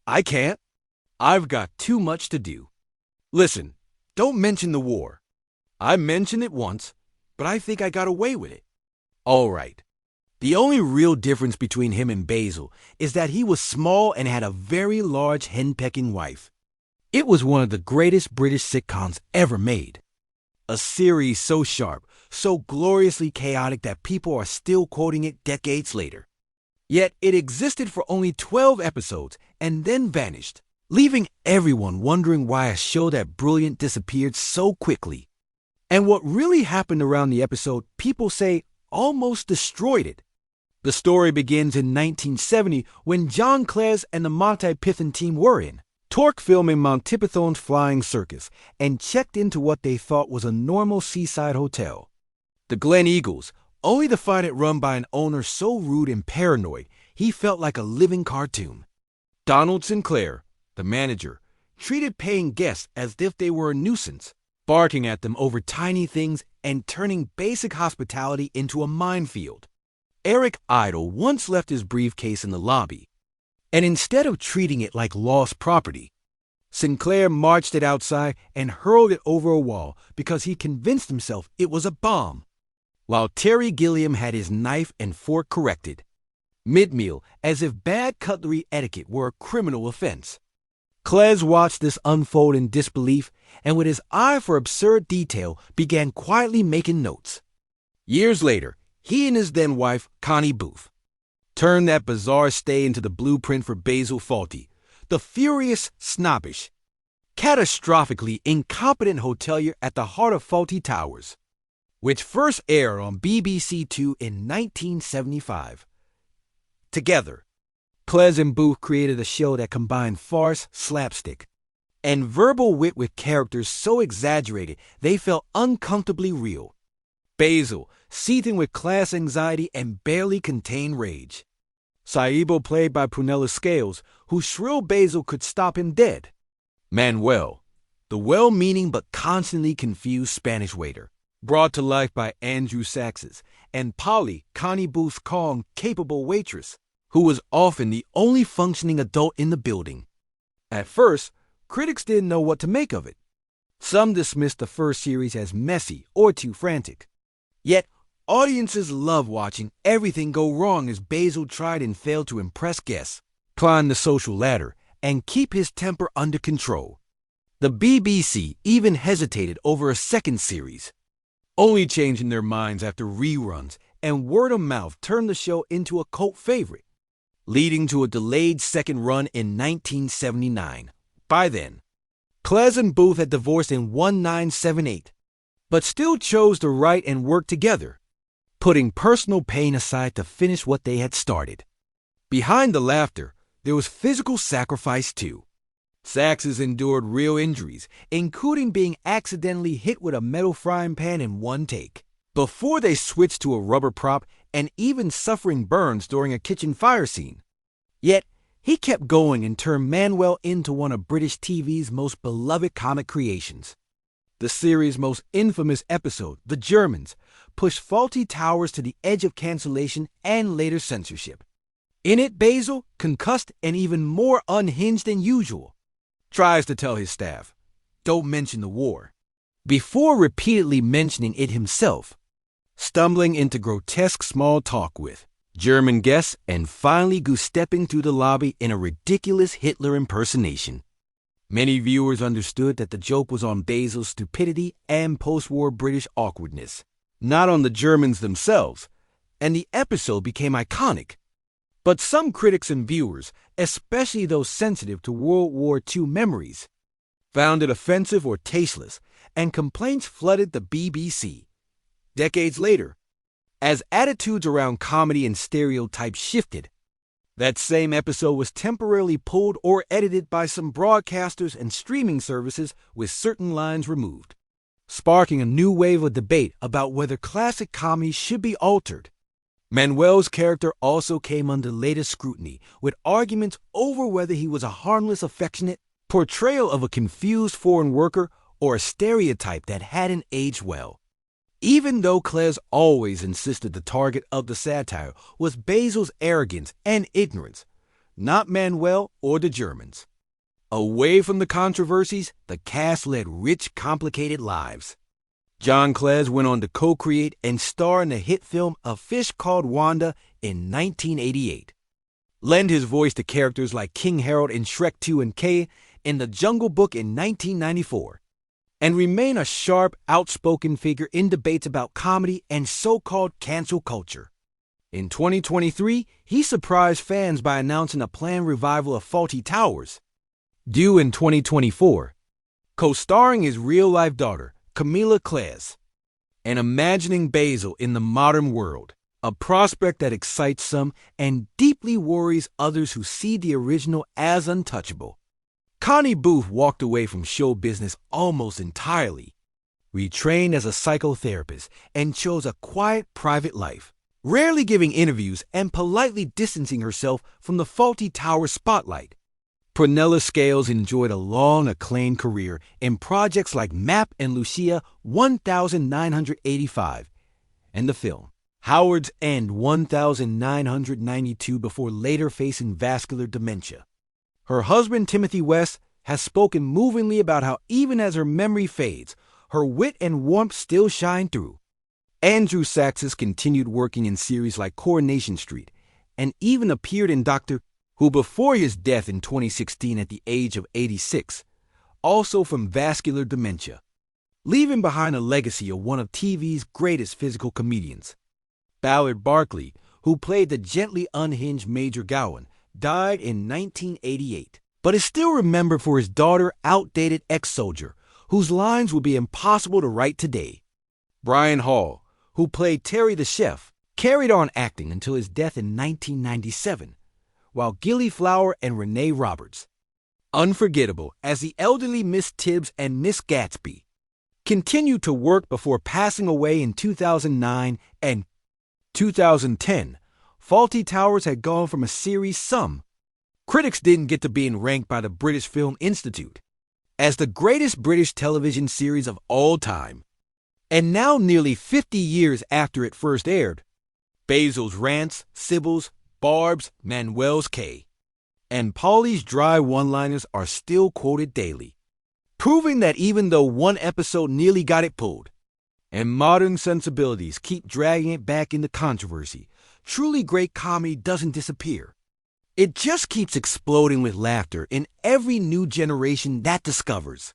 I can't. I've got too much to do. Listen, don't mention the war. I mentioned it once, but I think I got away with it. All right. The only real difference between him and Basil is that he was small and had a very large henpecking wife. It was one of the greatest British sitcoms ever made. A series so sharp, so gloriously chaotic that people are still quoting it decades later. Yet it existed for only 12 episodes and then vanished, leaving everyone wondering why a show that brilliant disappeared so quickly. And what really happened around the episode, people say, almost destroyed it. The story begins in 1970 when John Cleese and the Monty Python team were in Torque filming Monty Python's Flying Circus and checked into what they thought was a normal seaside hotel. The Glen Eagles, only to find it run by an owner so rude and paranoid, he felt like a living cartoon. Donald Sinclair, the manager, treated paying guests as if they were a nuisance, barking at them over tiny things and turning basic hospitality into a minefield. Eric Idle once left his briefcase in the lobby, and instead of treating it like lost property, Sinclair marched it outside and hurled it over a wall because he convinced himself it was a bomb, while Terry Gilliam had his knife and fork corrected, mid-meal, as if bad cutlery etiquette were a criminal offense. Cleese watched this unfold in disbelief and with his eye for absurd detail began quietly making notes. Years later, he and his then-wife, Connie Booth, turned that bizarre stay into the blueprint for Basil Fawlty, the furious, snobbish, catastrophically incompetent hotelier at the heart of Fawlty Towers, which first aired on BBC Two in 1975. Together, Cleese and Booth created a show that combined farce, slapstick, and verbal wit with characters so exaggerated they felt uncomfortably real. Basil, seething with class anxiety and barely contained rage. Saibo, played by Prunella Scales, whose shrill Basil could stop him dead. Manuel, the well-meaning but constantly confused Spanish waiter, brought to life by Andrew Saxes, and Polly, Connie Booth's calm, capable waitress, who was often the only functioning adult in the building. At first, critics didn't know what to make of it. Some dismissed the first series as messy or too frantic. Yet, audiences loved watching everything go wrong as Basil tried and failed to impress guests, climb the social ladder, and keep his temper under control. The BBC even hesitated over a second series, only changing their minds after reruns and word of mouth turned the show into a cult favorite, leading to a delayed second run in 1979. By then, Cleese and Booth had divorced in 1978, but still chose to write and work together, putting personal pain aside to finish what they had started. Behind the laughter, there was physical sacrifice too. Saxes endured real injuries, including being accidentally hit with a metal frying pan in one take, before they switched to a rubber prop and even suffering burns during a kitchen fire scene. Yet, he kept going and turned Manuel into one of British TV's most beloved comic creations. The series' most infamous episode, The Germans, pushed Fawlty Towers to the edge of cancellation and later censorship. In it, Basil, concussed and even more unhinged than usual, tries to tell his staff, "Don't mention the war," before repeatedly mentioning it himself, stumbling into grotesque small talk with German guests and finally goose-stepping through the lobby in a ridiculous Hitler impersonation. Many viewers understood that the joke was on Basil's stupidity and post-war British awkwardness, not on the Germans themselves, and the episode became iconic. But some critics and viewers, especially those sensitive to World War II memories, found it offensive or tasteless, and complaints flooded the BBC. Decades later, as attitudes around comedy and stereotypes shifted, that same episode was temporarily pulled or edited by some broadcasters and streaming services with certain lines removed, sparking a new wave of debate about whether classic comedy should be altered. Manuel's character also came under latest scrutiny, with arguments over whether he was a harmless, affectionate portrayal of a confused foreign worker or a stereotype that hadn't aged well. Even though Cleese always insisted the target of the satire was Basil's arrogance and ignorance, not Manuel or the Germans. Away from the controversies, the cast led rich, complicated lives. John Cleese went on to co-create and star in the hit film A Fish Called Wanda in 1988. Lend his voice to characters like King Harold in Shrek 2 and Kay in The Jungle Book in 1994. And remain a sharp, outspoken figure in debates about comedy and so-called cancel culture. In 2023, he surprised fans by announcing a planned revival of Fawlty Towers, due in 2024, co-starring his real-life daughter, Camila Cleese, and imagining Basil in the modern world, a prospect that excites some and deeply worries others who see the original as untouchable. Connie Booth walked away from show business almost entirely, retrained as a psychotherapist, and chose a quiet, private life, rarely giving interviews and politely distancing herself from the Fawlty Towers spotlight. Prunella Scales enjoyed a long, acclaimed career in projects like Map and Lucia 1985 and the film Howard's End 1992 before later facing vascular dementia. Her husband, Timothy West, has spoken movingly about how even as her memory fades, her wit and warmth still shine through. Andrew Sachs has continued working in series like Coronation Street and even appeared in Dr. Who before his death in 2016 at the age of 86, also from vascular dementia, leaving behind a legacy of one of TV's greatest physical comedians. Ballard Barkley, who played the gently unhinged Major Gowan, died in 1988, but is still remembered for his daughter, outdated ex-soldier, whose lines would be impossible to write today. Brian Hall, who played Terry the Chef, carried on acting until his death in 1997, while Gilly Flower and Renee Roberts, unforgettable as the elderly Miss Tibbs and Miss Gatsby, continued to work before passing away in 2009 and 2010. Fawlty Towers had gone from a series some critics didn't get to being ranked by the British Film Institute as the greatest British television series of all time. And now, nearly 50 years after it first aired, Basil's rants, Sybil's, Barb's, Manuel's Kay, and Paulie's dry one-liners are still quoted daily, proving that even though one episode nearly got it pulled, and modern sensibilities keep dragging it back into controversy, truly great comedy doesn't disappear. It just keeps exploding with laughter in every new generation that discovers.